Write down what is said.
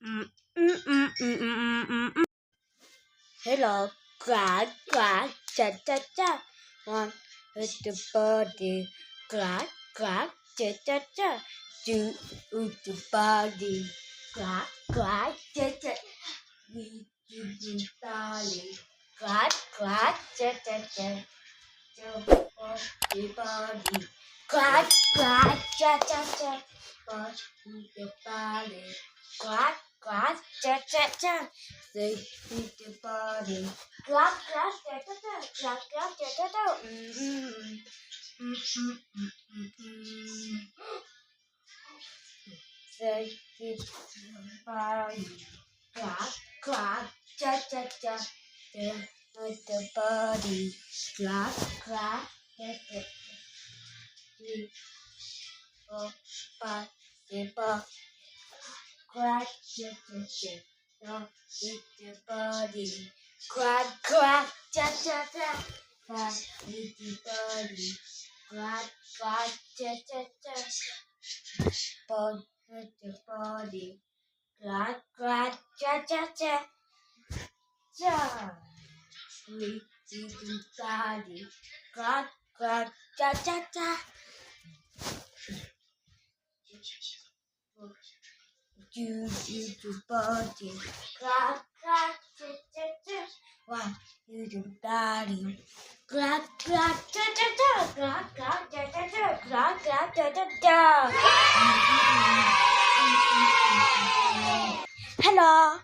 Mm, mm, mm, mm, mm, mm, mm, mm. Hello, quack, quack, cha, cha, cha. One with the body, quack, quack, cha, cha, cha. Two with the body, quack, quack, cha, cha. We with the body, quack, quack, cha, cha, cha. Two with the body, quack, quack, cha, cha, cha. One with the body, quack, quack, cha, cha, cha. They with the body. Clap, clap, da, da, da. Clap, clap, da, da, da. They with the body. Clap, clap, cha, cha, cha. They with the body. Clap, clap, da, da, da. 3, 4, 5, 6, 7, quack, cha, cha, cha. Now with the body. Quack, quack, cha, cha, cha. Quack with the body. Quack, quack, cha, cha, cha. Bone with the body. Quack, quack, cha, cha, cha. Cha. With the body. Quack, quack, cha, cha, cha. Do the body. Quack, quack, cha, cha, cha. One, do the body. Quack, quack, cha, cha, cha. Quack, quack, cha, cha, cha. Quack, quack, cha, cha, cha. Hello.